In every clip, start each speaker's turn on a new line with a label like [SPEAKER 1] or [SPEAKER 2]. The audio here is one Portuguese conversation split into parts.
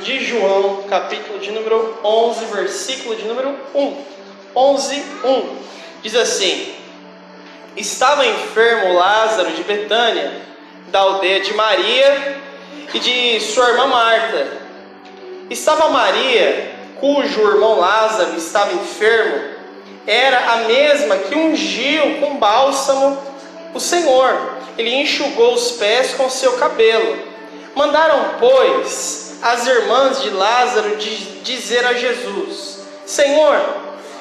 [SPEAKER 1] De João, capítulo de número 11, versículo de número 1. 11:1. Diz assim: Estava enfermo Lázaro de Betânia, da aldeia de Maria e de sua irmã Marta. Estava Maria, cujo irmão Lázaro estava enfermo, era a mesma que ungiu com bálsamo o Senhor. Ele enxugou os pés com seu cabelo. Mandaram, pois, as irmãs de Lázaro dizer a Jesus: Senhor,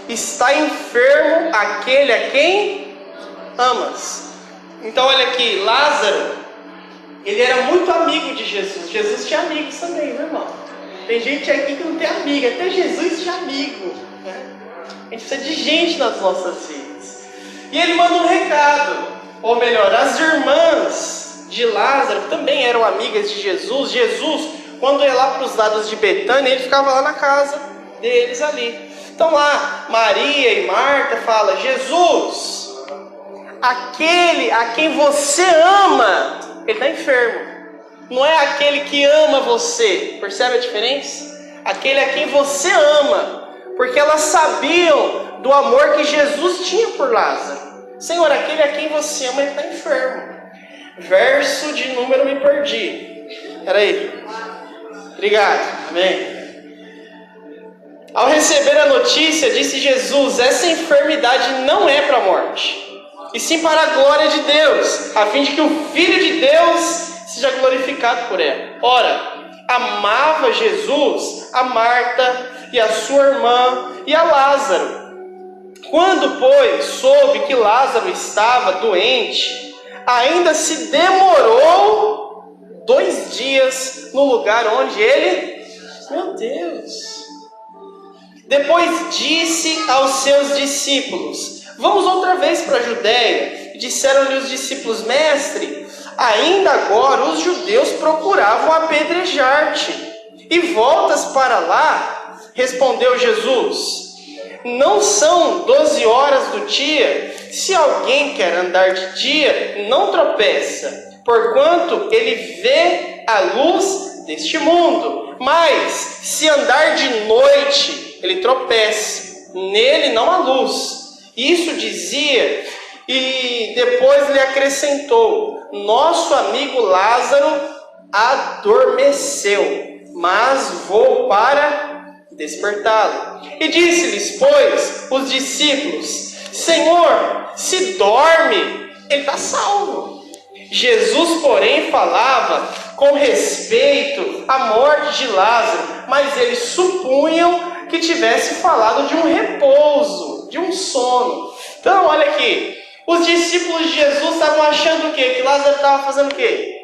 [SPEAKER 1] está enfermo aquele a quem amas. Então olha aqui, Lázaro, ele era muito amigo de Jesus. Jesus tinha amigos também, meu irmão. Tem gente aqui que não tem amigo, até Jesus tinha amigo, né? A gente precisa de gente nas nossas vidas. E ele manda um recado, ou melhor, as irmãs de Lázaro também eram amigas de Jesus. Jesus, quando ia lá para os lados de Betânia, ele ficava lá na casa deles ali. Então lá, Maria e Marta falam: Jesus, aquele a quem você ama, ele está enfermo. Não é aquele que ama você. Percebe a diferença? Aquele a quem você ama. Porque elas sabiam do amor que Jesus tinha por Lázaro. Senhor, aquele a quem você ama, ele está enfermo. Verso de número, me perdi. Espera aí. Obrigado. Amém. Ao receber a notícia, disse Jesus: essa enfermidade não é para a morte, e sim para a glória de Deus, a fim de que o Filho de Deus seja glorificado por ela. Ora, amava Jesus a Marta e a sua irmã e a Lázaro. Quando, pois, soube que Lázaro estava doente, ainda se demorou 2 dias no lugar onde ele... Meu Deus! Depois disse aos seus discípulos: vamos outra vez para a Judéia. E disseram-lhe os discípulos: mestre, ainda agora os judeus procuravam apedrejar-te, e voltas para lá? Respondeu Jesus: não são 12 horas do dia? Se alguém quer andar de dia, não tropeça, porquanto ele vê a luz deste mundo. Mas se andar de noite, ele tropeça, nele não há luz. Isso dizia, e depois lhe acrescentou: nosso amigo Lázaro adormeceu, mas vou para despertá-lo. E disse-lhes, pois, os discípulos: Senhor, se dorme, ele está salvo. Jesus, porém, falava com respeito à morte de Lázaro, mas eles supunham que tivesse falado de um repouso, de um sono. Então, olha aqui, os discípulos de Jesus estavam achando o quê? Que Lázaro estava fazendo o quê?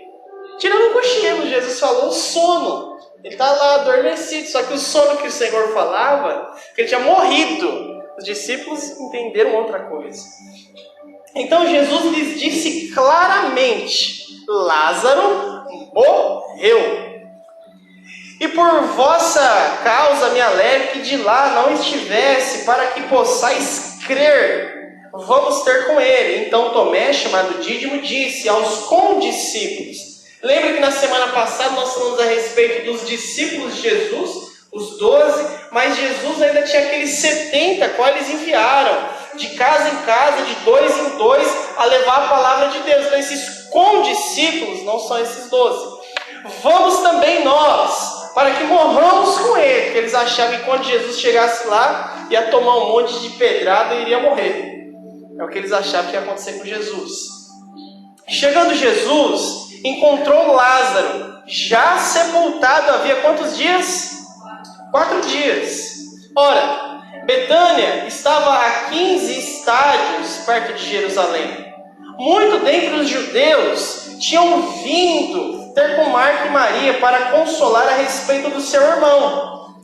[SPEAKER 1] Tirando um cochilo. Jesus falou sono. Ele está lá adormecido, só que o sono que o Senhor falava, que ele tinha morrido. Os discípulos entenderam outra coisa. Então Jesus lhes disse claramente: Lázaro morreu. E por vossa causa me alegro que de lá não estivesse, para que possais crer. Vamos ter com ele. Então Tomé, chamado Dídimo, disse aos condiscípulos. Lembra que na semana passada nós falamos a respeito dos discípulos de Jesus, os 12, mas Jesus ainda tinha aqueles 70 quais eles enviaram, de casa em casa, de 2 em 2, a levar a palavra de Deus. Então esses condiscípulos não são esses 12. Vamos também nós, para que morramos com ele, porque eles achavam que quando Jesus chegasse lá, ia tomar um monte de pedrada e iria morrer. É o que eles achavam que ia acontecer com Jesus. Chegando Jesus, encontrou Lázaro, já sepultado havia quantos dias? 4 dias. Ora, Betânia estava a 15 estádios perto de Jerusalém. Muitos dentre os judeus tinham vindo ter com Marta e Maria para consolar a respeito do seu irmão.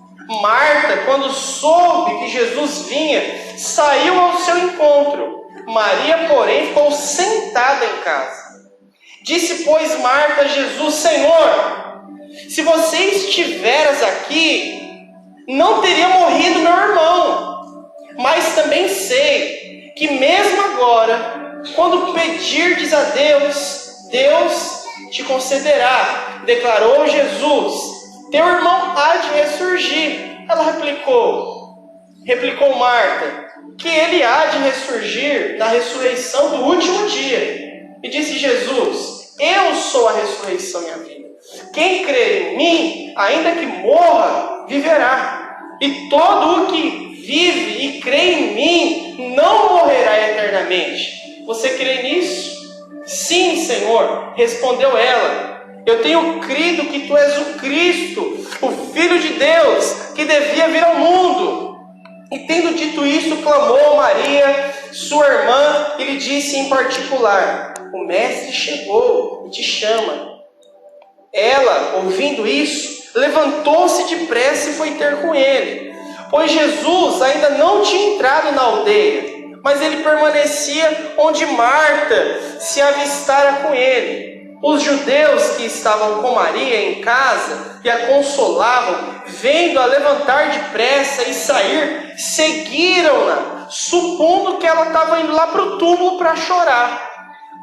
[SPEAKER 1] Marta, quando soube que Jesus vinha, saiu ao seu encontro. Maria, porém, ficou sentada em casa. Disse, pois, Marta a Jesus: Senhor, se você estiveras aqui, não teria morrido meu irmão. Mas também sei que mesmo agora, quando pedirdes a Deus, Deus te concederá. Declarou Jesus. teu irmão há de ressurgir. Ela replicou Marta, que ele há de ressurgir na ressurreição do último dia. E disse Jesus, eu sou a ressurreição e a vida. Quem crê em mim, ainda que morra, viverá. E todo o que vive e crê em mim, não morrerá eternamente. Você crê nisso? Sim, Senhor, respondeu ela. Eu tenho crido que tu és o Cristo, o Filho de Deus, que devia vir ao mundo. E tendo dito isso, clamou Maria, sua irmã, e lhe disse em particular, o Mestre chegou e te chama. Ela, ouvindo isso, levantou-se depressa e foi ter com ele, pois Jesus ainda não tinha entrado na aldeia, mas ele permanecia onde Marta se avistara com ele. Os judeus que estavam com Maria em casa e a consolavam, vendo-a levantar depressa e sair, seguiram-na, supondo que ela estava indo lá para o túmulo para chorar.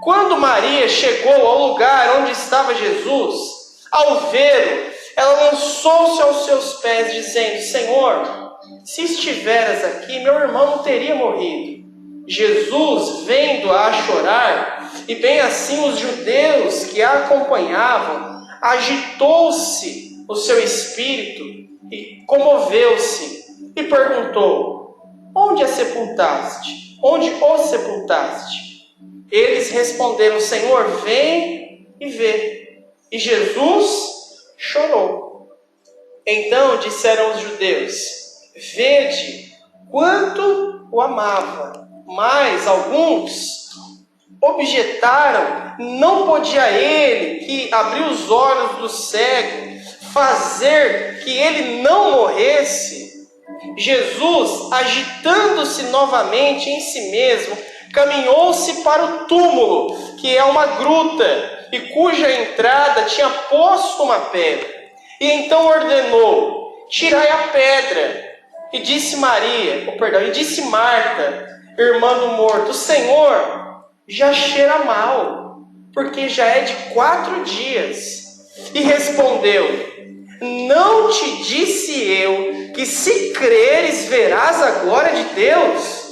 [SPEAKER 1] Quando Maria chegou ao lugar onde estava Jesus, ao vê-lo, ela lançou-se aos seus pés, dizendo, Senhor, se estiveras aqui, meu irmão não teria morrido. Jesus, vendo-a chorar, e bem assim os judeus que a acompanhavam, agitou-se o seu espírito e comoveu-se e perguntou, onde a sepultaste? Onde o sepultaste? Eles responderam, Senhor, vem e vê. E Jesus chorou. Então disseram os judeus, vede quanto o amava. Mas alguns objetaram, não podia ele, que abriu os olhos do cego, fazer que ele não morresse? Jesus, agitando-se novamente em si mesmo, caminhou-se para o túmulo, que é uma gruta, e cuja entrada tinha posto uma pedra. E então ordenou, tirai a pedra. E disse Marta, irmã do morto, Senhor, já cheira mal, porque já é de 4 dias. E respondeu, não te disse eu que se creres verás a glória de Deus?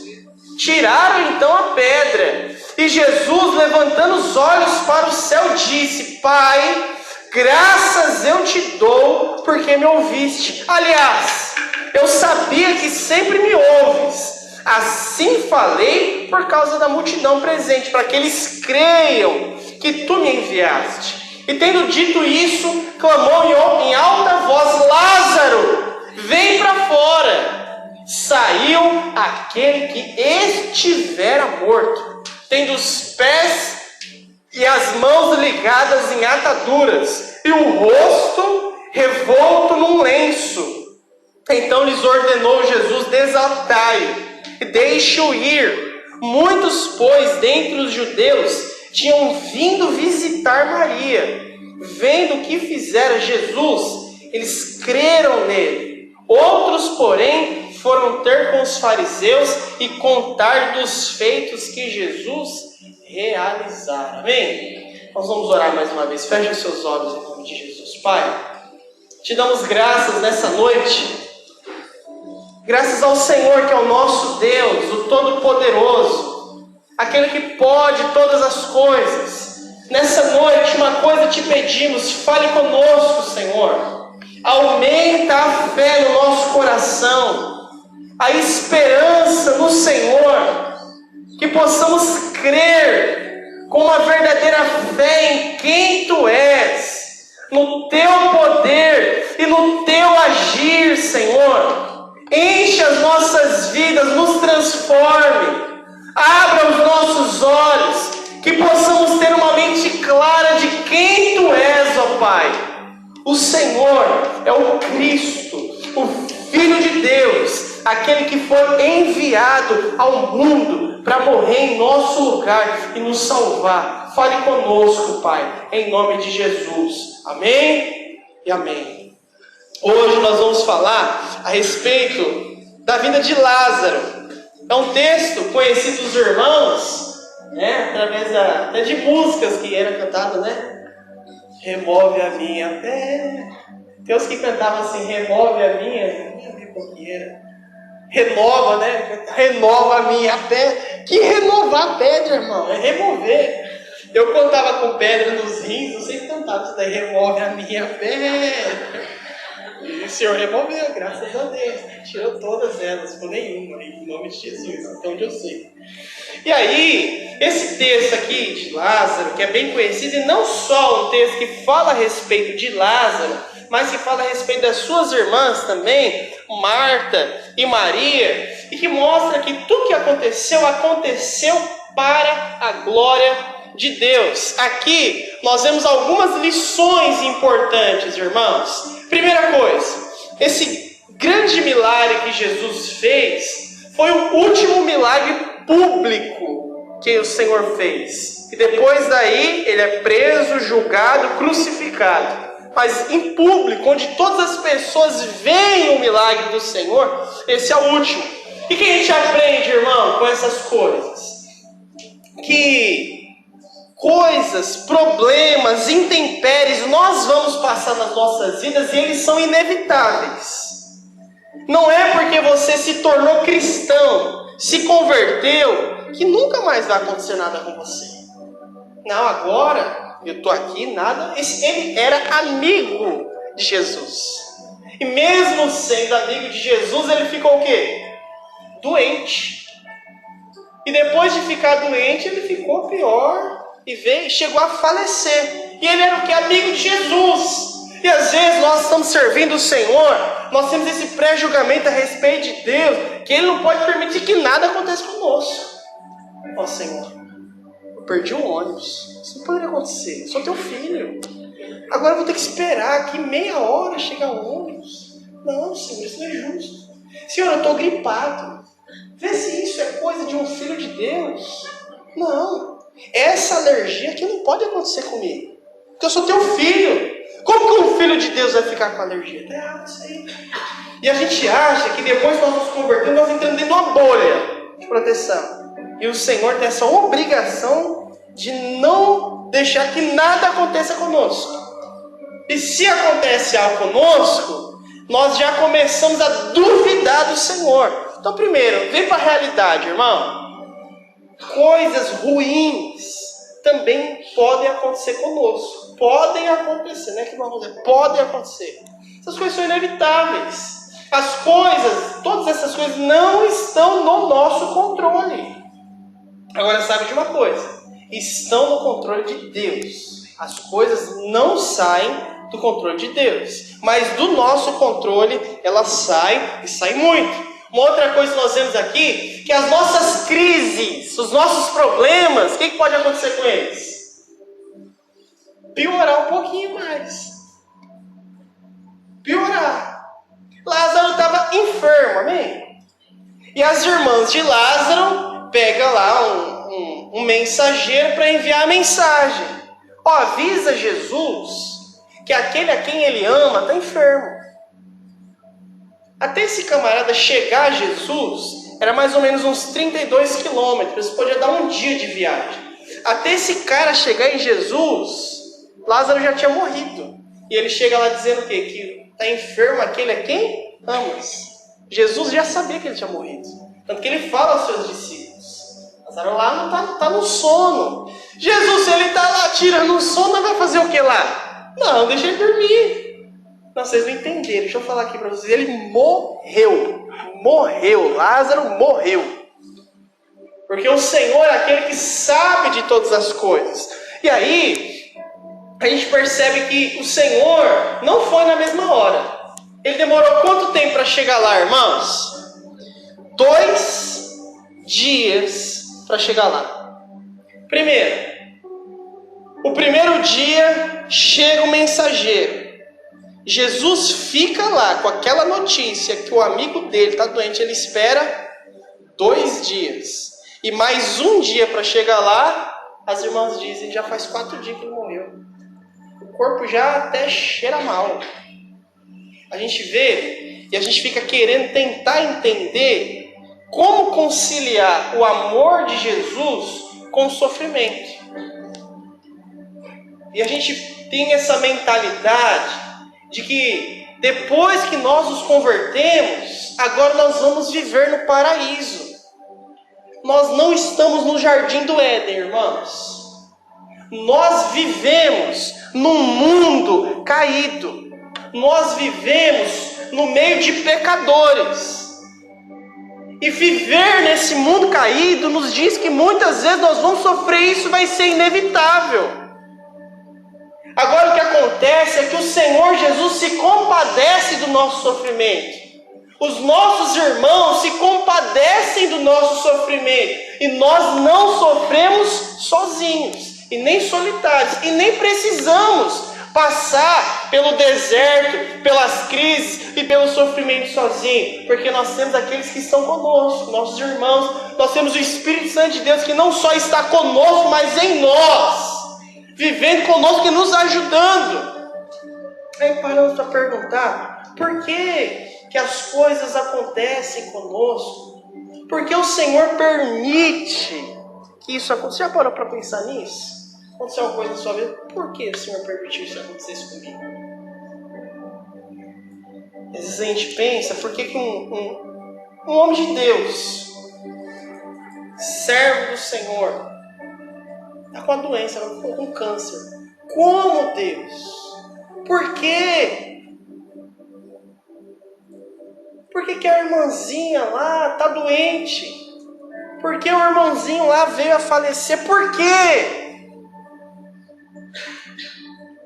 [SPEAKER 1] Tiraram então a pedra. E Jesus, levantando os olhos para o céu, disse, Pai, graças eu te dou, porque me ouviste. Aliás, eu sabia que sempre me ouves. Assim falei por causa da multidão presente, para que eles creiam que tu me enviaste. E tendo dito isso, clamou em alta voz, Lázaro, vem para fora. Saiu aquele que estivera morto, tendo os pés e as mãos ligadas em ataduras, e o rosto revolto num lenço. Então lhes ordenou Jesus, desatai-o e deixe-o ir. Muitos, pois, dentre os judeus, tinham vindo visitar Maria. Vendo o que fizera Jesus, eles creram nele. Outros, porém, foram ter com os fariseus e contar dos feitos que Jesus realizara. Amém? Nós vamos orar mais uma vez. Feche os seus olhos em nome de Jesus. Pai, te damos graças nessa noite. Graças ao Senhor, que é o nosso Deus, o Todo-Poderoso, aquele que pode todas as coisas. Nessa noite, uma coisa te pedimos, fale conosco, Senhor. Aumenta a fé no nosso coração, a esperança no Senhor, que possamos crer com uma verdadeira fé em quem Tu és, no Teu poder e no Teu agir, Senhor. Enche as nossas vidas, nos transforme, abra os nossos olhos, que possamos ter uma mente clara de quem Tu és, ó Pai. O Senhor é o Cristo, o Filho de Deus, aquele que foi enviado ao mundo para morrer em nosso lugar e nos salvar. Fale conosco, Pai, em nome de Jesus. Amém e amém. Hoje nós vamos falar a respeito da vida de Lázaro. É um texto conhecido dos irmãos, né? Através até de músicas que eram cantadas, né? Remove a minha fé, Tem uns que cantavam assim, remove a minha companheira. Renova, né? Renova a minha pedra. Que renovar a pedra, irmão? É remover. Eu contava com pedra nos rins, eu sempre cantava isso daí, remove a minha pedra. E o Senhor removeu, graças a Deus. Tirou todas elas, ficou nenhuma, em nome de Jesus, até onde eu sei. E aí, esse texto aqui de Lázaro, que é bem conhecido, e não só um texto que fala a respeito de Lázaro, mas que fala a respeito das suas irmãs também, Marta e Maria, e que mostra que tudo que aconteceu, aconteceu para a glória de Deus. Aqui nós vemos algumas lições importantes, irmãos. Primeira coisa, esse grande milagre que Jesus fez foi o último milagre público que o Senhor fez. E depois daí ele é preso, julgado, crucificado. Mas em público, onde todas as pessoas veem o milagre do Senhor, esse é o último. E o que a gente aprende, irmão, com essas coisas? Que coisas, problemas, intempéries, nós vamos passar nas nossas vidas e eles são inevitáveis. Não é porque você se tornou cristão, se converteu, que nunca mais vai acontecer nada com você. Não, agora eu estou aqui, nada. Ele era amigo de Jesus. E mesmo sendo amigo de Jesus, ele ficou o quê? Doente. E depois de ficar doente, ele ficou pior. E chegou a falecer. E ele era o que? Amigo de Jesus. E às vezes nós estamos servindo o Senhor, nós temos esse pré-julgamento a respeito de Deus, que Ele não pode permitir que nada aconteça conosco. Ó Senhor, eu perdi um ônibus, isso não poderia acontecer, eu sou teu filho. Agora eu vou ter que esperar aqui meia hora chegar o ônibus. Não, Senhor, isso não é justo. Senhor, eu estou gripado. Vê se isso é coisa de um filho de Deus. Não. Essa alergia aqui não pode acontecer comigo. Porque eu sou teu filho. Como que um filho de Deus vai ficar com alergia? Tá errado isso aí. E a gente acha que depois que nós nos convertemos, nós entramos dentro de uma bolha de proteção. E o Senhor tem essa obrigação de não deixar que nada aconteça conosco. E se acontece algo conosco, nós já começamos a duvidar do Senhor. Então, primeiro, vem para a realidade, irmão. Coisas ruins também podem acontecer conosco. Podem acontecer, não é que não acontece, podem acontecer. Essas coisas são inevitáveis. As coisas, todas essas coisas não estão no nosso controle. Agora, sabe de uma coisa? Estão no controle de Deus. As coisas não saem do controle de Deus. Mas do nosso controle, elas saem e saem muito. Uma outra coisa que nós vemos aqui, que as nossas crises, os nossos problemas, o que pode acontecer com eles? Piorar um pouquinho mais. Piorar. Lázaro estava enfermo, amém? E as irmãs de Lázaro pegam lá um mensageiro para enviar a mensagem. Ó, avisa Jesus que aquele a quem ele ama está enfermo. Até esse camarada chegar a Jesus, era mais ou menos uns 32 quilômetros, podia dar um dia de viagem. Até esse cara chegar em Jesus, Lázaro já tinha morrido. E ele chega lá dizendo o quê? Que está enfermo aquele a quem amas. Jesus já sabia que ele tinha morrido. Tanto que ele fala aos seus discípulos. Lázaro lá não está no sono. Jesus, se ele está lá tirando o sono, vai fazer o que lá? Não, deixa ele dormir. Não, vocês não entenderam. Deixa eu falar aqui para vocês. Ele morreu. Morreu. Lázaro morreu. Porque o Senhor é aquele que sabe de todas as coisas. E aí, a gente percebe que o Senhor não foi na mesma hora. Ele demorou quanto tempo para chegar lá, irmãos? 2 dias para chegar lá. Primeiro, o primeiro dia chega o mensageiro. Jesus fica lá com aquela notícia que o amigo dele está doente. Ele espera 2 dias. E mais um dia para chegar lá, as irmãs dizem, já faz 4 dias que ele morreu. O corpo já até cheira mal. A gente vê e a gente fica querendo tentar entender como conciliar o amor de Jesus com o sofrimento. E a gente tem essa mentalidade de que depois que nós nos convertemos, agora nós vamos viver no paraíso. Nós não estamos no jardim do Éden, irmãos. Nós vivemos num mundo caído. Nós vivemos no meio de pecadores. E viver nesse mundo caído nos diz que muitas vezes nós vamos sofrer isso, vai ser inevitável. Agora o que acontece é que o Senhor Jesus se compadece do nosso sofrimento. Os nossos irmãos se compadecem do nosso sofrimento. E nós não sofremos sozinhos, e nem solitários, e nem precisamos passar pelo deserto, pelas crises e pelo sofrimento sozinho, porque nós temos aqueles que estão conosco, nossos irmãos. Nós temos o Espírito Santo de Deus que não só está conosco, mas em nós, vivendo conosco e nos ajudando. Aí paramos para perguntar: por que as coisas acontecem conosco? Por que o Senhor permite que isso aconteça? Você já parou para pensar nisso? Aconteceu uma coisa na sua vida, por que o Senhor permitiu isso acontecer comigo? Às vezes a gente pensa, por que um homem de Deus, servo do Senhor, está com a doença, com um câncer? Como Deus? Por quê? Por que a irmãzinha lá está doente? Por que o irmãozinho lá veio a falecer? Por quê?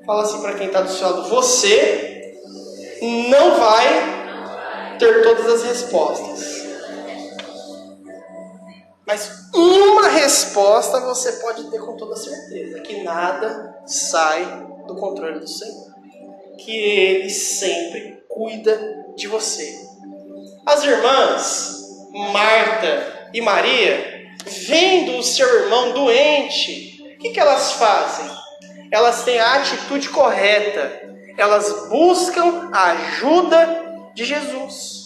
[SPEAKER 1] Fala assim para quem está do seu lado: você não vai ter todas as respostas. Mas uma resposta você pode ter com toda certeza: que nada sai do controle do Senhor. Que Ele sempre cuida de você. As irmãs Marta e Maria, vendo o seu irmão doente, o que elas fazem? Elas têm a atitude correta. Elas buscam a ajuda de Jesus.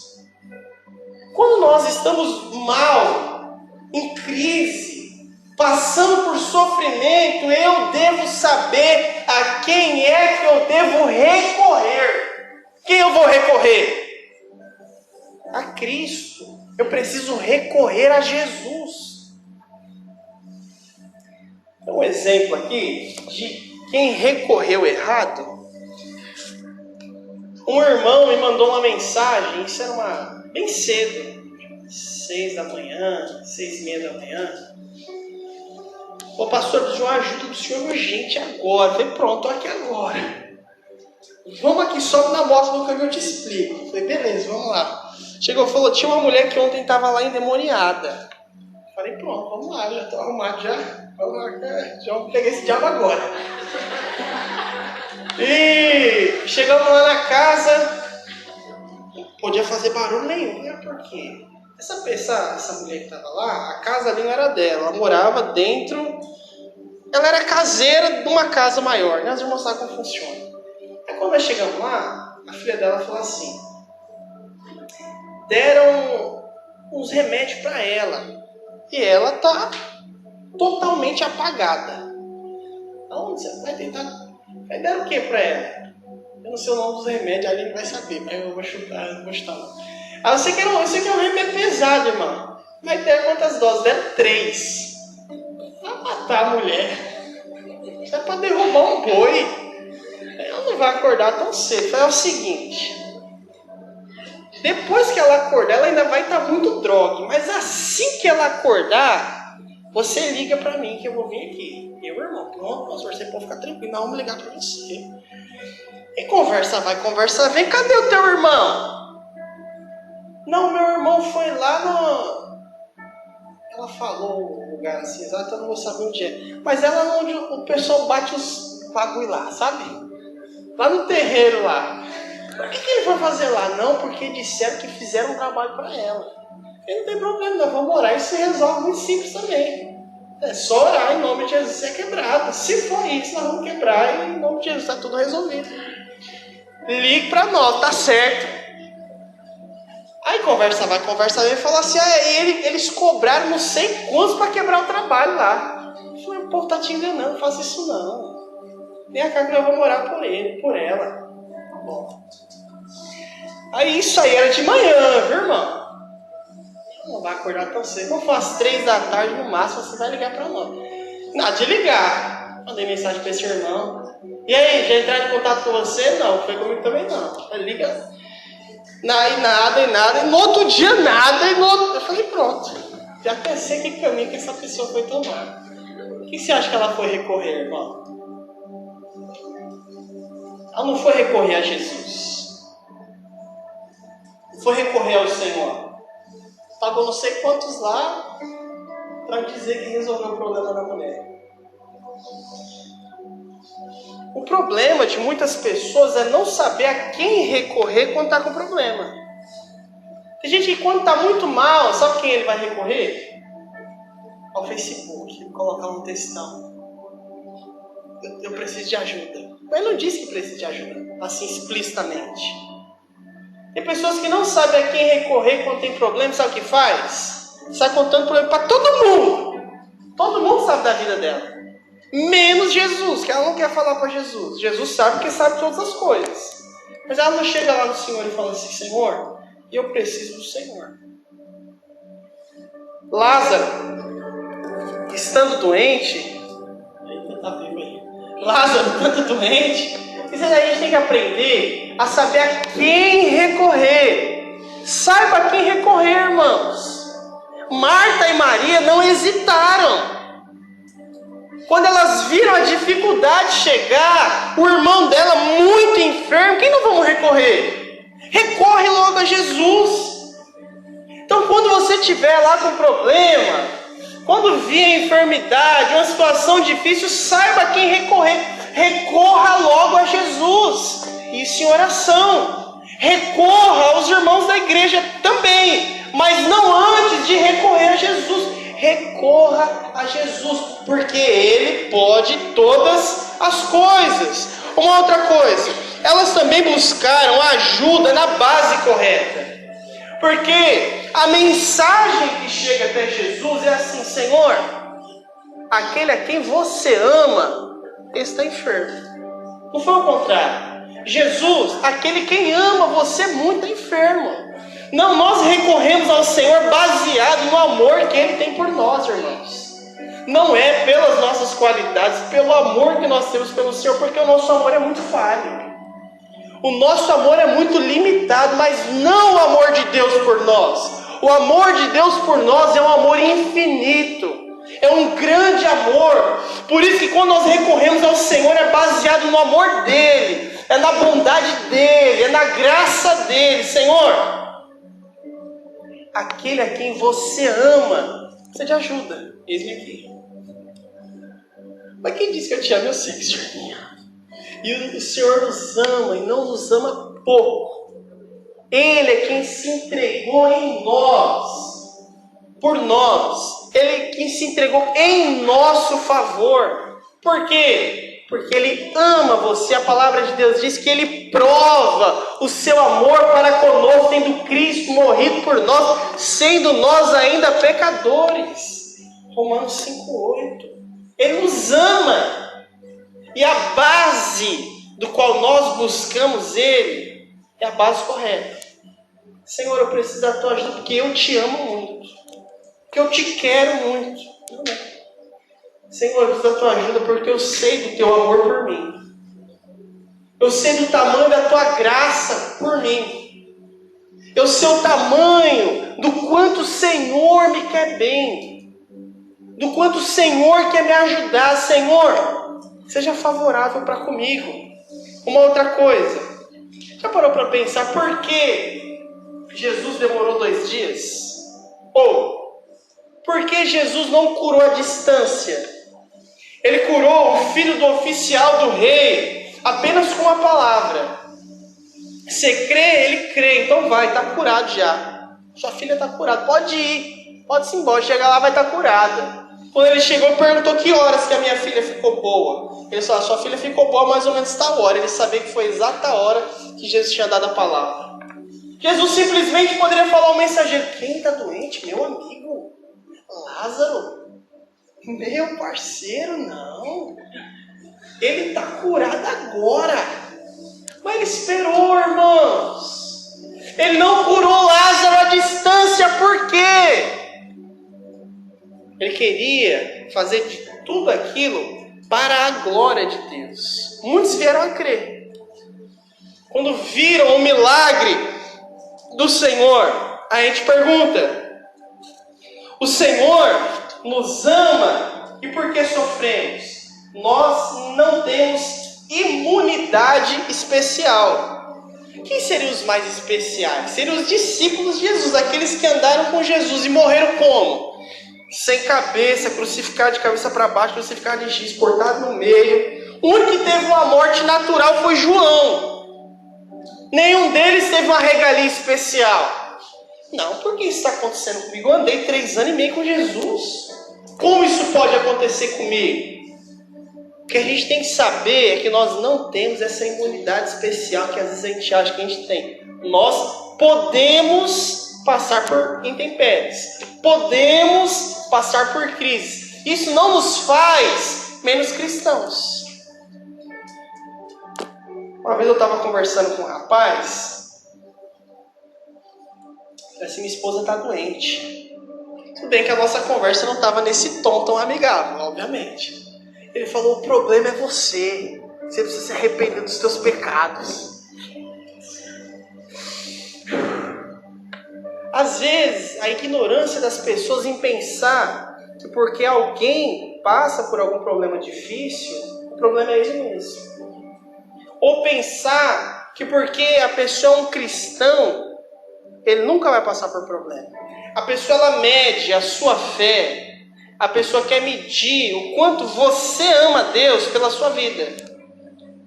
[SPEAKER 1] Quando nós estamos mal, em crise, passando por sofrimento, eu devo saber a quem é que eu devo recorrer. Quem eu vou recorrer? A Cristo. Eu preciso recorrer a Jesus. Um exemplo aqui de quem recorreu errado. Um irmão me mandou uma mensagem, isso era bem cedo, 6 da manhã, 6:30 da manhã. Ô pastor, preciso de uma ajuda do senhor urgente agora. Eu falei: pronto, estou aqui agora. Vamos aqui, sobe na moto no caminho, eu te explico. Eu falei: beleza, vamos lá. Chegou e falou: tinha uma mulher que ontem estava lá endemoniada. Falei: pronto, vamos lá, já estou arrumado já. Vamos lá, já vamos pegar esse diabo agora. E chegamos lá na casa, não podia fazer barulho nenhum. Por quê? Essa mulher que estava lá, a casa ali não era dela, ela morava dentro, ela era caseira de uma casa maior, né? Nós vamos mostrar como funciona. Aí quando nós chegamos lá, a filha dela falou assim: deram uns remédios para ela, e ela tá totalmente apagada. Aonde você vai tentar? Aí deram o que para ela? Eu não sei o nome dos remédios, a Aline vai saber, mas eu vou chutar, eu não vou chutar não. Eu sei que é um remédio pesado, irmão. Mas deram quantas doses? Deram 3. Vai matar a mulher. Isso é para derrubar um boi. Ela não vai acordar tão cedo. É o seguinte: depois que ela acordar, ela ainda vai estar muito drogue. Mas assim que ela acordar, você liga para mim que eu vou vir aqui. Meu irmão, pronto, pastor, você pode ficar tranquilo. Não, vamos ligar para você. E conversa vai, conversa vem. Cadê o teu irmão? Não, meu irmão foi lá no... Ela falou o lugar assim, exato, eu não vou saber onde é. Mas ela onde o pessoal bate os bagulho lá, sabe? Lá no terreiro lá. O que ele foi fazer lá? Não, porque disseram que fizeram um trabalho para ela. E não tem problema, nós vamos orar. Isso se resolve muito simples também. É só orar em nome de Jesus, é quebrado. Se for isso, nós vamos quebrar e em nome de Jesus está tudo resolvido. Ligue para nós, tá certo. Aí conversa vai, conversa vem, e fala assim: eles cobraram não sei quantos para quebrar o trabalho lá. Eu falei: o povo tá te enganando, não faça isso não. Vem cá que nós vamos orar por ele, por ela. Bom. Aí isso aí era de manhã, viu, irmão? Não vai acordar tão cedo. Quando for às 3 da tarde, no máximo, você vai ligar para nós. Nada de ligar. Mandei mensagem para esse irmão. E aí, já entraram em contato com você? Não, foi comigo também não. Liga. Nada. E no outro dia nada. Eu falei, pronto. Já pensei que caminho que essa pessoa foi tomar. O que você acha que ela foi recorrer, irmão? Ela não foi recorrer a Jesus. Não foi recorrer ao Senhor. Pagou não sei quantos lá para dizer que resolveu o problema da mulher. O problema de muitas pessoas é não saber a quem recorrer quando está com problema. Tem gente que quando está muito mal, sabe quem ele vai recorrer? Ao Facebook, colocar um textão. Eu preciso de ajuda. Mas ele não disse que precisa de ajuda, assim explicitamente. Tem pessoas que não sabem a quem recorrer quando tem problema, sabe o que faz? Sai contando problema para todo mundo. Todo mundo sabe da vida dela. Menos Jesus, que ela não quer falar para Jesus. Jesus sabe porque sabe todas as coisas. Mas ela não chega lá no Senhor e fala assim, Senhor, eu preciso do Senhor. Lázaro, estando doente, Lázaro, estando doente, isso aí a gente tem que aprender a saber a quem recorrer. Saiba a quem recorrer, irmãos. Marta e Maria não hesitaram. Quando elas viram a dificuldade chegar, o irmão dela muito enfermo, quem não vamos recorrer? Recorre logo a Jesus. Então quando você estiver lá com problema, quando vir a enfermidade, uma situação difícil, saiba a quem recorrer. Recorra logo a Jesus. Isso em oração. Recorra aos irmãos da igreja também, mas não antes de recorrer a Jesus. Recorra a Jesus, porque Ele pode todas as coisas. Uma outra coisa, elas também buscaram ajuda na base correta. Porque a mensagem que chega até Jesus é assim, Senhor, aquele a quem você ama está enfermo. Não foi o contrário. Jesus, aquele quem ama você muito, é enfermo. Não, nós recorremos ao Senhor baseado no amor que Ele tem por nós, irmãos. Não é pelas nossas qualidades, pelo amor que nós temos pelo Senhor, porque o nosso amor é muito falho. O nosso amor é muito limitado, mas não o amor de Deus por nós. O amor de Deus por nós é um amor infinito. É um grande amor. Por isso que quando nós recorremos ao Senhor é baseado no amor dEle. É na bondade dEle, é na graça dEle. Senhor, aquele a quem você ama, precisa de ajuda. Eis-me aqui. Mas quem disse que eu te amo? Eu sei que o Senhor me ama. E o Senhor nos ama e não nos ama pouco. Ele é quem se entregou em nós, por nós. Ele é quem se entregou em nosso favor. Por quê? Porque Ele ama você. A palavra de Deus diz que Ele prova o seu amor para conosco, tendo Cristo morrido por nós, sendo nós ainda pecadores. Romanos 5,8. Ele nos ama. E a base do qual nós buscamos Ele é a base correta. Senhor, eu preciso da Tua ajuda porque eu te amo muito. Porque eu te quero muito. Senhor, eu preciso da Tua ajuda porque eu sei do Teu amor por mim. Eu sei do tamanho da Tua graça por mim. Eu sei o tamanho do quanto o Senhor me quer bem. Do quanto o Senhor quer me ajudar. Senhor, seja favorável para comigo. Uma outra coisa. Já parou para pensar por que Jesus demorou 2 dias? Ou, por que Jesus não curou a distância? Ele curou o filho do oficial do rei apenas com uma palavra. Você crê? Ele crê. Então vai, está curado já. Sua filha está curada. Pode ir. Pode ir embora. Chega lá, vai estar curada. Quando ele chegou, perguntou que horas que a minha filha ficou boa. Ele falou, sua filha ficou boa mais ou menos tal hora. Ele sabia que foi a exata hora que Jesus tinha dado a palavra. Jesus simplesmente poderia falar ao mensageiro, quem está doente? Meu amigo Lázaro? Meu parceiro? Não. Ele está curado agora. Mas ele esperou, irmãos. Ele não curou Lázaro à distância, por quê? Ele queria fazer de tudo aquilo para a glória de Deus. Muitos vieram a crer. Quando viram o milagre do Senhor, a gente pergunta: o Senhor nos ama e por que sofremos? Nós não temos imunidade especial. Quem seriam os mais especiais? Seriam os discípulos de Jesus, aqueles que andaram com Jesus e morreram como? Sem cabeça, crucificado de cabeça para baixo, crucificado de X, cortado no meio. O único que teve uma morte natural foi João. Nenhum deles teve uma regalia especial. Não, por que isso está acontecendo comigo? Eu andei 3 anos e meio com Jesus. Como isso pode acontecer comigo? O que a gente tem que saber é que nós não temos essa imunidade especial que às vezes a gente acha que a gente tem. Nós podemos passar por intempéries. Podemos passar por crises. Isso não nos faz menos cristãos. Uma vez eu estava conversando com um rapaz. Assim, minha esposa está doente. Tudo bem que a nossa conversa não estava nesse tom tão amigável, obviamente. Ele falou: o problema é você. Você precisa se arrepender dos seus pecados. Às vezes, a ignorância das pessoas em pensar que porque alguém passa por algum problema difícil, o problema é ele mesmo. Ou pensar que porque a pessoa é um cristão, ele nunca vai passar por problema. A pessoa ela mede a sua fé. A pessoa quer medir o quanto você ama Deus pela sua vida.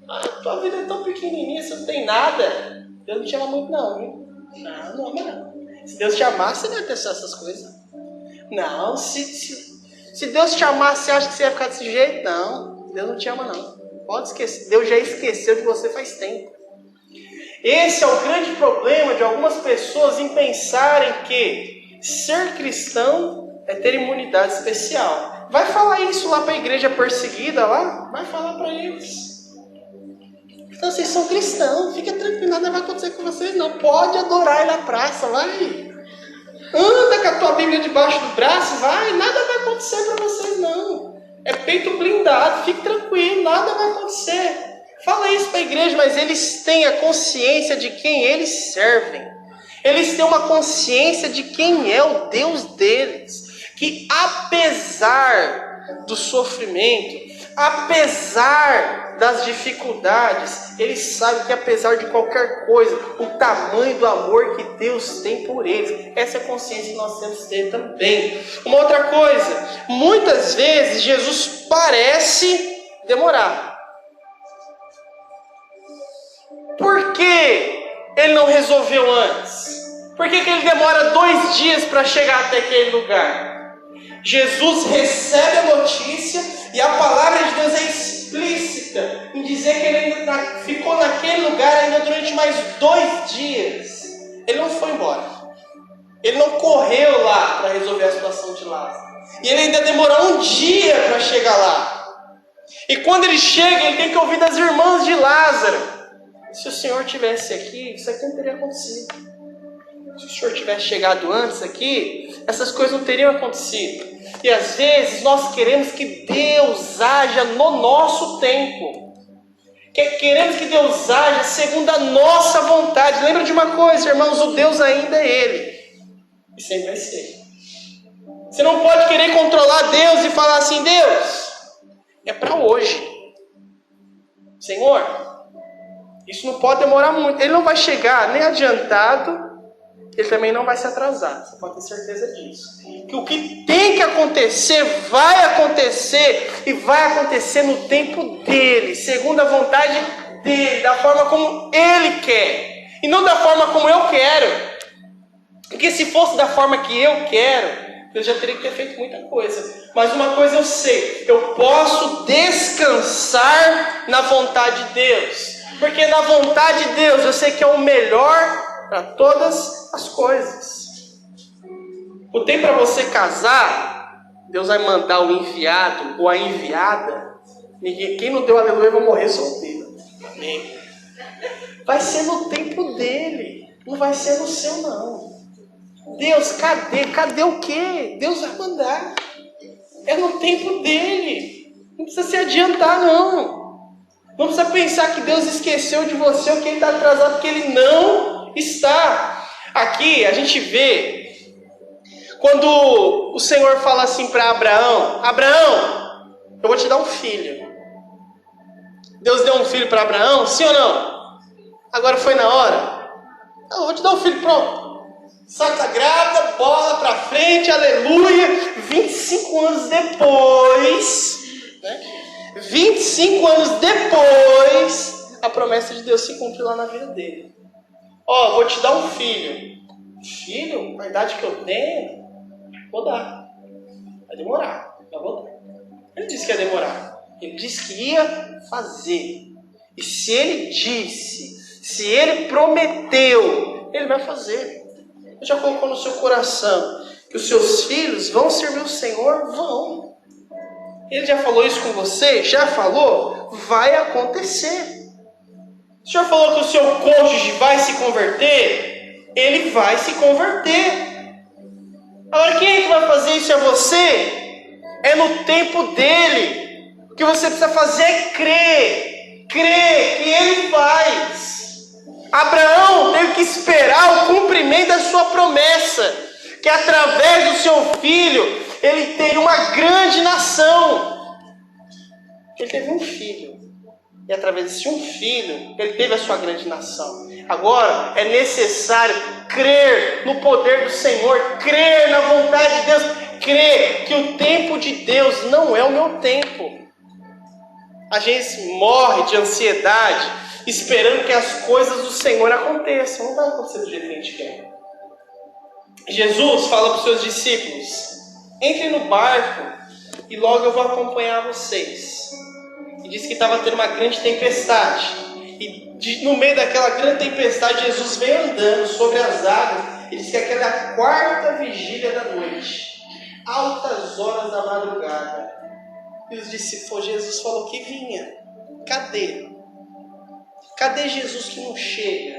[SPEAKER 1] A tua vida é tão pequenininha, você não tem nada. Deus não te ama muito não, viu? Não ama não. Se Deus te amasse, você não ia ter só essas coisas. Não, se Deus te amasse, você acha que você ia ficar desse jeito? Não, Deus não te ama não. Pode esquecer, Deus já esqueceu de você faz tempo. Esse é o grande problema de algumas pessoas em pensarem que ser cristão é ter imunidade especial. Vai falar isso lá para a igreja perseguida lá? Vai falar para eles. Então vocês são cristãos, fica tranquilo, nada vai acontecer com vocês não. Pode adorar aí na praça, vai. Anda com a tua Bíblia debaixo do braço, vai. Nada vai acontecer para vocês não. É peito blindado, fique tranquilo, nada vai acontecer. Fala isso para a igreja, mas eles têm a consciência de quem eles servem. Eles têm uma consciência de quem é o Deus deles. Que apesar do sofrimento, apesar das dificuldades, eles sabem que apesar de qualquer coisa, o tamanho do amor que Deus tem por eles. Essa é a consciência que nós temos que ter também. Uma outra coisa, muitas vezes Jesus parece demorar. Por que ele não resolveu antes? Por que ele demora 2 dias para chegar até aquele lugar? Jesus recebe a notícia e a palavra de Deus é explícita em dizer que ele ainda ficou naquele lugar ainda durante mais 2 dias. Ele não foi embora. Ele não correu lá para resolver a situação de Lázaro. E ele ainda demorou 1 dia para chegar lá. E quando ele chega, ele tem que ouvir das irmãs de Lázaro: se o Senhor tivesse aqui, isso aqui não teria acontecido. Se o Senhor tivesse chegado antes aqui, essas coisas não teriam acontecido. E às vezes nós queremos que Deus haja no nosso tempo. Queremos que Deus haja segundo a nossa vontade. Lembra de uma coisa, irmãos, o Deus ainda é Ele. E sempre vai ser. Você não pode querer controlar Deus e falar assim: Deus, é para hoje. Senhor, isso não pode demorar muito. Ele não vai chegar nem adiantado, ele também não vai se atrasar. Você pode ter certeza disso. Que o que tem que acontecer, vai acontecer. E vai acontecer no tempo dele, segundo a vontade dele, da forma como ele quer. E não da forma como eu quero. Porque se fosse da forma que eu quero, eu já teria que ter feito muita coisa. Mas uma coisa eu sei: eu posso descansar na vontade de Deus. Porque na vontade de Deus eu sei que é o melhor para todas as coisas. O tempo para você casar, Deus vai mandar o enviado ou a enviada. Quem não deu aleluia vai morrer solteiro. Amém. Vai ser no tempo dele. Não vai ser no seu, não. Deus, cadê? Cadê o quê? Deus vai mandar. É no tempo dele. Não precisa se adiantar, não. Não precisa pensar que Deus esqueceu de você ou que Ele está atrasado, porque Ele não está. Aqui a gente vê, quando o Senhor fala assim para Abraão: Abraão, eu vou te dar um filho. Deus deu um filho para Abraão, sim ou não? Agora foi na hora? Eu vou te dar um filho, pronto. Saca grávida, bola pra frente, aleluia. 25 anos depois, né? 25 anos depois, a promessa de Deus se cumpriu lá na vida dele. Ó, vou te dar um filho. Filho? A idade que eu tenho? Vou dar. Vai demorar, mas vou dar. Ele disse que ia demorar. Ele disse que ia fazer. E se ele disse, se ele prometeu, ele vai fazer. Ele já colocou no seu coração que os seus filhos vão servir o Senhor? Vão. Ele já falou isso com você? Já falou? Vai acontecer. O Senhor falou que o seu cônjuge vai se converter? Ele vai se converter. Agora quem é que vai fazer isso? É você? É no tempo dele. O que você precisa fazer é crer. Crer que ele faz. Abraão teve que esperar o cumprimento da sua promessa, que através do seu filho ele teria uma grande nação. Ele teve um filho, e através desse um filho ele teve a sua grande nação. Agora é necessário crer no poder do Senhor, crer na vontade de Deus, crer que o tempo de Deus não é o meu tempo. A gente morre de ansiedade esperando que as coisas do Senhor aconteçam. Não vai acontecer do jeito que a gente quer. Jesus fala para os seus discípulos: entrem no barco e logo eu vou acompanhar vocês. E disse que estava tendo uma grande tempestade. E no meio daquela grande tempestade, Jesus veio andando sobre as águas. E disse que aquela é a quarta vigília da noite, altas horas da madrugada. E os discípulos, Jesus falou que vinha. Cadê? Cadê Jesus que não chega?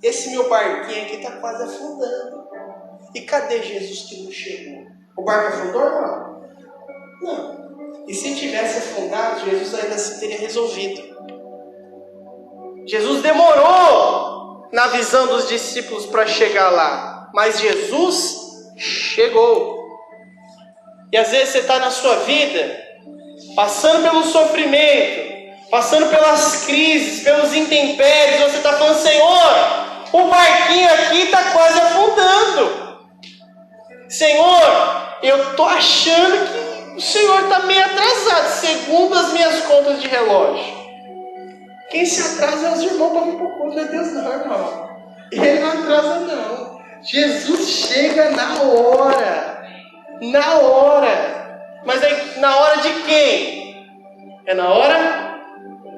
[SPEAKER 1] Esse meu barquinho aqui está quase afundando. E cadê Jesus que não chegou? O barco afundou, irmão? Não. E se tivesse afundado, Jesus ainda se teria resolvido. Jesus demorou na visão dos discípulos para chegar lá. Mas Jesus chegou. E às vezes você está na sua vida, passando pelo sofrimento, passando pelas crises, pelos intempéries, você está falando: Senhor, o barquinho aqui está quase afundando. Senhor, eu estou achando que o Senhor está meio atrasado, segundo as minhas contas de relógio. Quem se atrasa é os irmãos para vir por conta de Deus, não, irmão. Ele não atrasa, não. Jesus chega na hora. Na hora. Mas aí, na hora de quem? É na hora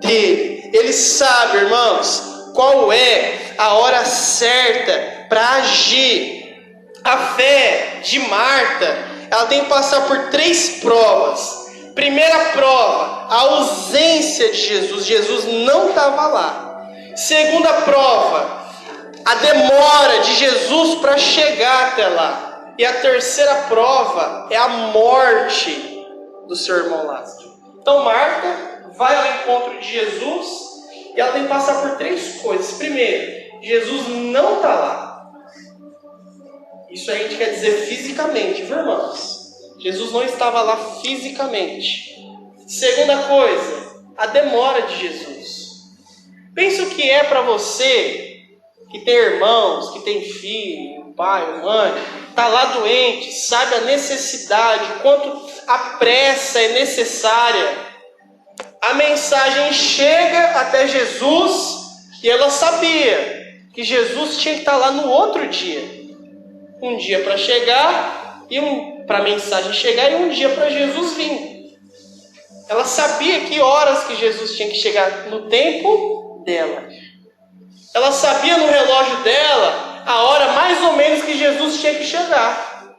[SPEAKER 1] dele. Ele sabe, irmãos, qual é a hora certa para agir. A fé de Marta, ela tem que passar por 3 provas. Primeira prova, a ausência de Jesus. Jesus não estava lá. Segunda prova, a demora de Jesus para chegar até lá. E a terceira prova é a morte do seu irmão Lázaro. Então Marta vai ao encontro de Jesus e ela tem que passar por 3 coisas. Primeiro, Jesus não está lá. Isso aí a gente quer dizer fisicamente, viu, irmãos? Jesus não estava lá fisicamente. Segunda coisa, a demora de Jesus. Pensa o que é para você que tem irmãos, que tem filho, pai, mãe, está lá doente, sabe a necessidade, o quanto a pressa é necessária. A mensagem chega até Jesus e ela sabia que Jesus tinha que estar lá no outro dia. Um dia para chegar, e para a mensagem chegar, e um dia para Jesus vir. Ela sabia que horas que Jesus tinha que chegar no tempo dela. Ela sabia no relógio dela a hora mais ou menos que Jesus tinha que chegar.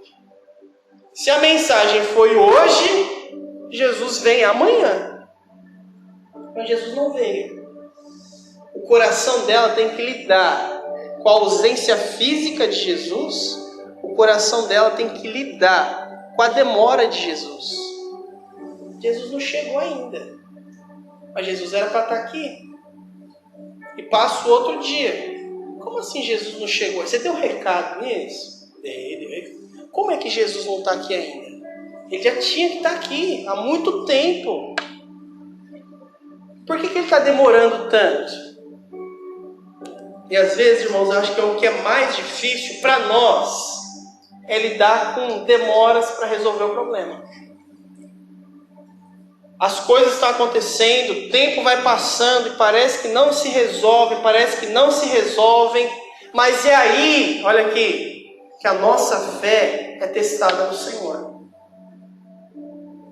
[SPEAKER 1] Se a mensagem foi hoje, Jesus vem amanhã. Mas Jesus não veio. o coração dela tem que lidar com a ausência física de Jesus, o coração dela tem que lidar com a demora de Jesus. Jesus não chegou ainda, mas Jesus era para estar aqui. E passa o outro dia. Como assim Jesus não chegou? Você deu recado nisso? Dei. Como é que Jesus não está aqui ainda? Ele já tinha que estar aqui há muito tempo. Por que ele está demorando tanto? E às vezes, irmãos, eu acho que o que é mais difícil para nós é lidar com demoras para resolver o problema. As coisas estão acontecendo, o tempo vai passando e parece que não se resolvem, mas é aí, olha aqui, que a nossa fé é testada no Senhor.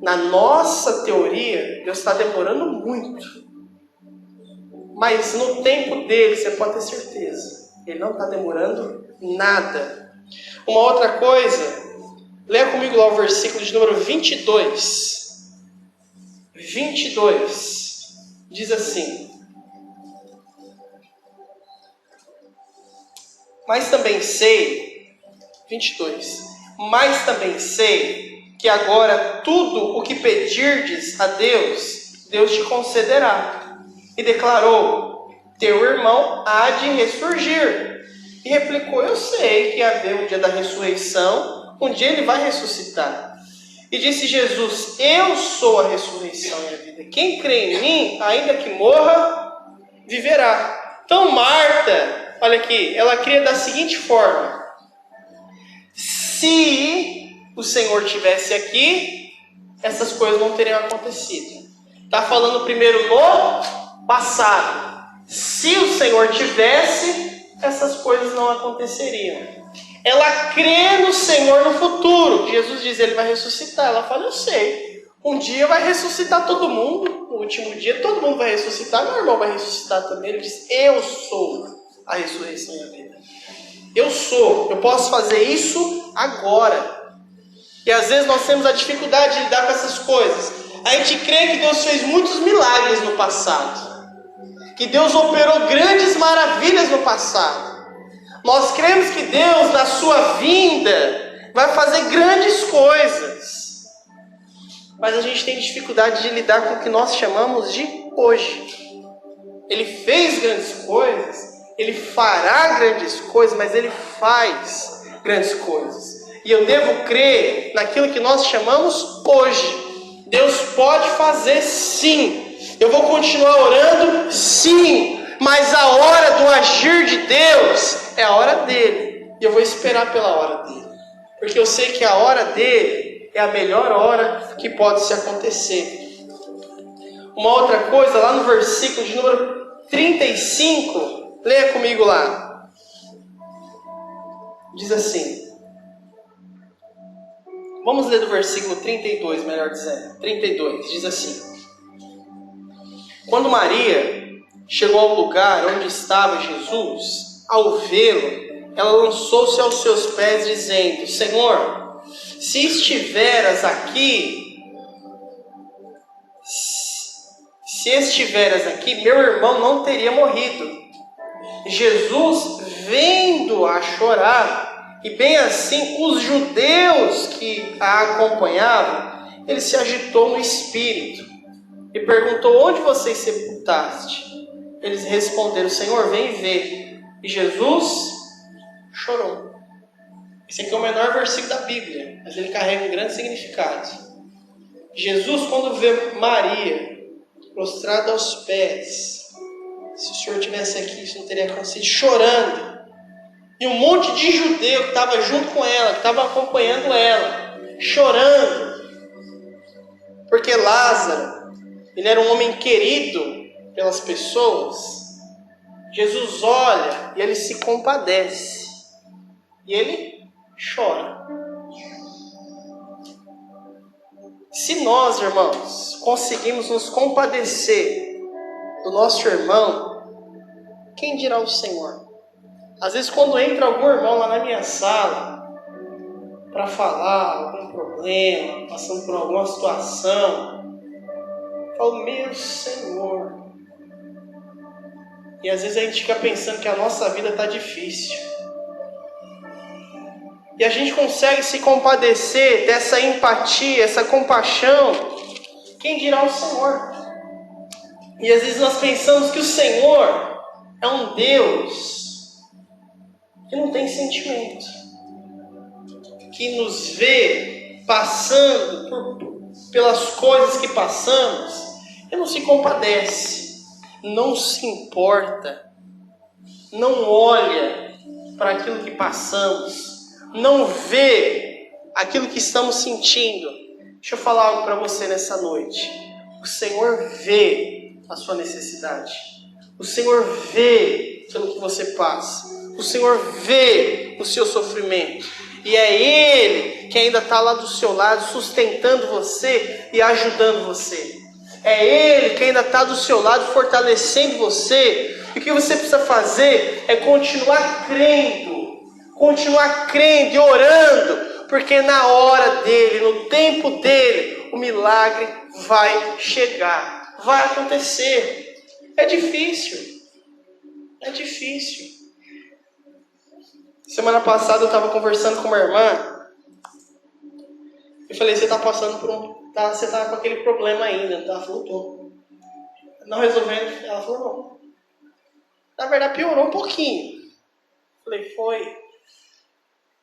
[SPEAKER 1] Na nossa teoria, Deus está demorando muito. Mas no tempo dele, você pode ter certeza, ele não está demorando nada. Uma outra coisa, leia comigo lá o versículo de número 22. 22 diz assim: mas também sei, 22, mas também sei que agora tudo o que pedirdes a Deus, Deus te concederá. E declarou: teu irmão há de ressurgir. E replicou: eu sei que haver um dia da ressurreição, um dia ele vai ressuscitar. E disse Jesus: eu sou a ressurreição e a vida. Quem crê em mim, ainda que morra, viverá. Então Marta, olha aqui, ela cria da seguinte forma: se o Senhor estivesse aqui, essas coisas não teriam acontecido. Está falando primeiro no passado. Se o Senhor tivesse, essas coisas não aconteceriam. Ela crê no Senhor no futuro. Jesus diz: ele vai ressuscitar. Ela fala: eu sei. Um dia vai ressuscitar todo mundo. No último dia todo mundo vai ressuscitar. Meu irmão vai ressuscitar também. Ele diz: eu sou a ressurreição e a vida. Eu sou. Eu posso fazer isso agora. E às vezes nós temos a dificuldade de lidar com essas coisas. A gente crê que Deus fez muitos milagres no passado. Que Deus operou grandes maravilhas no passado. Nós cremos que Deus, na sua vinda, vai fazer grandes coisas. Mas a gente tem dificuldade de lidar com o que nós chamamos de hoje. Ele fez grandes coisas, ele fará grandes coisas, mas ele faz grandes coisas. E eu devo crer naquilo que nós chamamos hoje. Deus pode fazer sim. Eu vou continuar orando sim. Mas a hora do agir de Deus é a hora dele. E eu vou esperar pela hora dele. Porque eu sei que a hora dele é a melhor hora que pode se acontecer. Uma outra coisa, lá no versículo de número 35, leia comigo lá. Diz assim. Vamos ler do versículo 32, melhor dizendo. 32, diz assim: quando Maria chegou ao lugar onde estava Jesus, ao vê-lo, ela lançou-se aos seus pés, dizendo: Senhor, se estiveras aqui, meu irmão não teria morrido. Jesus, vendo-a chorar, e bem assim os judeus que a acompanhavam, ele se agitou no espírito e perguntou: onde vocês sepultaste? Eles responderam: Senhor, vem ver. E Jesus chorou. Esse aqui é o menor versículo da Bíblia, mas ele carrega um grande significado. Jesus, quando vê Maria prostrada aos pés, se o Senhor tivesse aqui, isso não teria acontecido, chorando. E um monte de judeu que estava junto com ela, que estava acompanhando ela, chorando. Porque Lázaro, ele era um homem querido pelas pessoas. Jesus olha e ele se compadece. E ele chora. Se nós, irmãos, conseguimos nos compadecer do nosso irmão, quem dirá o Senhor? Às vezes quando entra algum irmão lá na minha sala para falar algum problema, passando por alguma situação, eu falo: meu Senhor, E às vezes a gente fica pensando que a nossa vida está difícil. E a gente consegue se compadecer dessa empatia, essa compaixão. Quem dirá o Senhor? E às vezes nós pensamos que o Senhor é um Deus que não tem sentimento, que nos vê passando pelas coisas que passamos e não se compadece, não se importa, não olha para aquilo que passamos, não vê aquilo que estamos sentindo. Deixa eu falar algo para você nessa noite. O Senhor vê a sua necessidade. O Senhor vê pelo que você passa. O Senhor vê o seu sofrimento. E é Ele que ainda está lá do seu lado, sustentando você e ajudando você. É Ele que ainda está do seu lado, fortalecendo você. E o que você precisa fazer é continuar crendo e orando, porque na hora dele, no tempo dele, o milagre vai chegar, vai acontecer. É difícil. Semana passada eu estava conversando com uma irmã. Eu falei, você está passando por você está com aquele problema ainda. Ela falou, tô. Não resolvendo. Ela falou, não. Na verdade piorou um pouquinho. Eu falei, foi.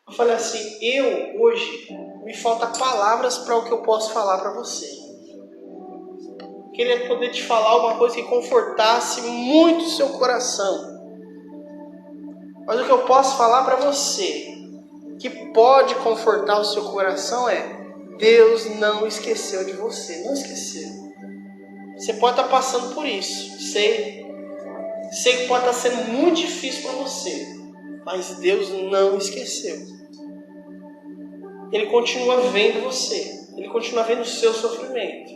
[SPEAKER 1] Eu falei assim, hoje me falta palavras para o que eu posso falar para você. Queria poder te falar alguma coisa que confortasse muito o seu coração. Mas o que eu posso falar para você, que pode confortar o seu coração é, Deus não esqueceu de você, não esqueceu. Você pode estar passando por isso, sei que pode estar sendo muito difícil para você, mas Deus não esqueceu. Ele continua vendo você, Ele continua vendo o seu sofrimento,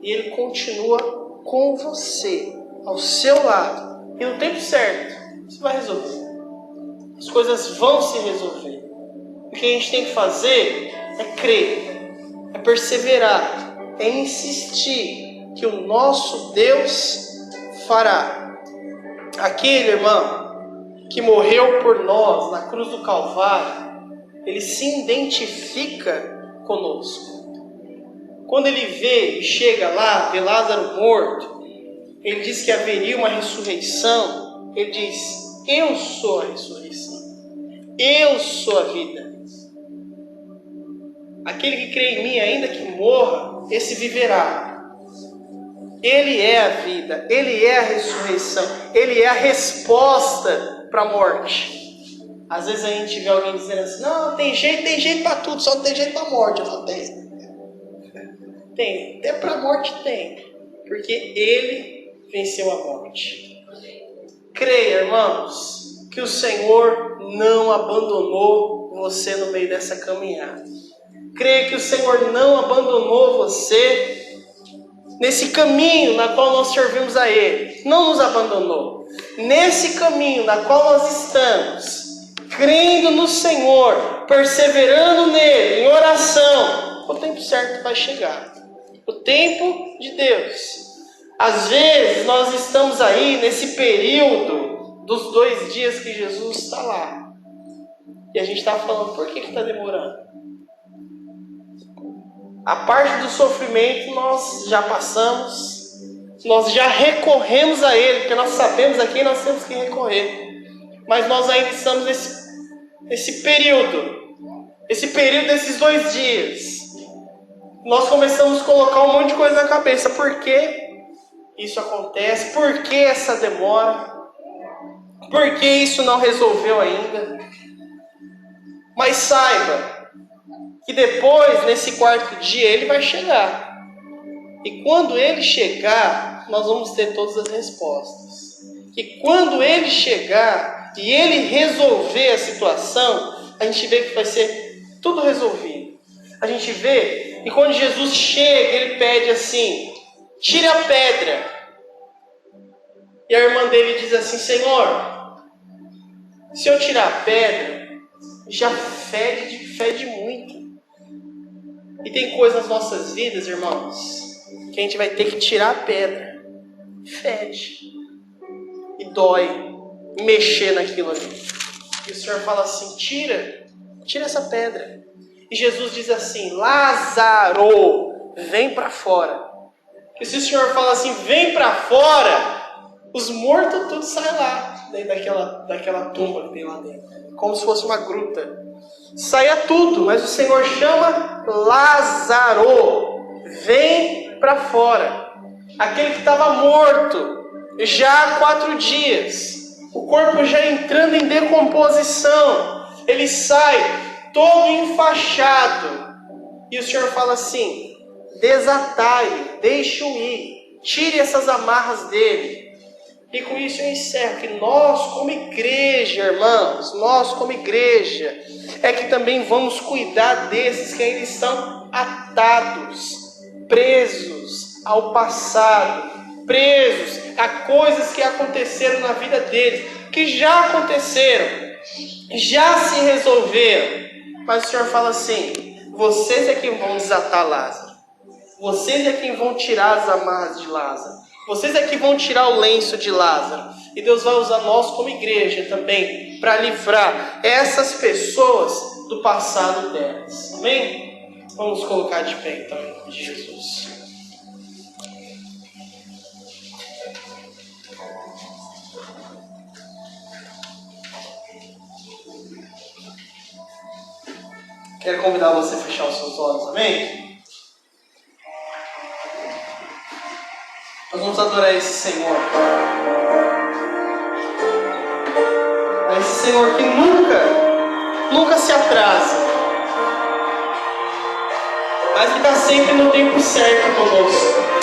[SPEAKER 1] e Ele continua com você, ao seu lado, e no tempo certo, você vai resolver. As coisas vão se resolver. O que a gente tem que fazer é crer, é perseverar, é insistir que o nosso Deus fará. Aquele irmão que morreu por nós na cruz do Calvário, ele se identifica conosco. Quando ele vê e chega lá, vê Lázaro morto, ele diz que haveria uma ressurreição. Ele diz, eu sou a ressurreição. Eu sou a vida. Aquele que crê em mim, ainda que morra, esse viverá. Ele é a vida, Ele é a ressurreição, Ele é a resposta para a morte. Às vezes a gente vê alguém dizendo assim, não, tem jeito para tudo, só não tem jeito para a morte. Eu falo, tem, até para a morte tem, porque Ele venceu a morte. Creia, irmãos, que o Senhor não abandonou você no meio dessa caminhada. Creia que o Senhor não abandonou você nesse caminho na qual nós servimos a Ele. Não nos abandonou. Nesse caminho na qual nós estamos, crendo no Senhor, perseverando nele, em oração, o tempo certo vai chegar. O tempo de Deus. Às vezes nós estamos aí nesse período dos 2 dias que Jesus está lá. E a gente está falando, por que está demorando? A parte do sofrimento nós já passamos, nós já recorremos a Ele, porque nós sabemos a quem nós temos que recorrer. Mas nós ainda estamos nesse período desses 2 dias. Nós começamos a colocar um monte de coisa na cabeça. Por que isso acontece? Por que essa demora? Por que isso não resolveu ainda? Mas saiba que depois, nesse 4º dia, Ele vai chegar. E quando Ele chegar, nós vamos ter todas as respostas. E quando Ele chegar e Ele resolver a situação, a gente vê que vai ser tudo resolvido. A gente vê, e quando Jesus chega, Ele pede assim, tire a pedra. E a irmã dele diz assim, Senhor, se eu tirar a pedra, já fede muito. E tem coisas nas nossas vidas, irmãos, que a gente vai ter que tirar a pedra. Fede. E dói mexer naquilo ali. E o Senhor fala assim, tira essa pedra. E Jesus diz assim, Lázaro, vem para fora. E se o Senhor fala assim, vem para fora, os mortos tudo saem lá, dentro daquela tumba que tem lá dentro. Como se fosse uma gruta. Saia tudo, mas o Senhor chama Lázaro, vem para fora. Aquele que estava morto já há 4 dias, o corpo já entrando em decomposição, ele sai todo enfaixado. E o Senhor fala assim, desatai-o, deixe-o ir, tire essas amarras dele. E com isso eu encerro que nós como igreja, irmãos, nós como igreja, é que também vamos cuidar desses que ainda estão atados, presos ao passado, presos a coisas que aconteceram na vida deles, que já aconteceram, já se resolveram. Mas o Senhor fala assim, vocês é quem vão desatar Lázaro, vocês é quem vão tirar as amarras de Lázaro, vocês é que vão tirar o lenço de Lázaro. E Deus vai usar nós como igreja também para livrar essas pessoas do passado delas. Amém? Vamos colocar de pé então, em nome de Jesus. Quero convidar você a fechar os seus olhos, amém? Nós vamos adorar esse Senhor. A esse Senhor que nunca se atrasa, mas que está sempre no tempo certo conosco.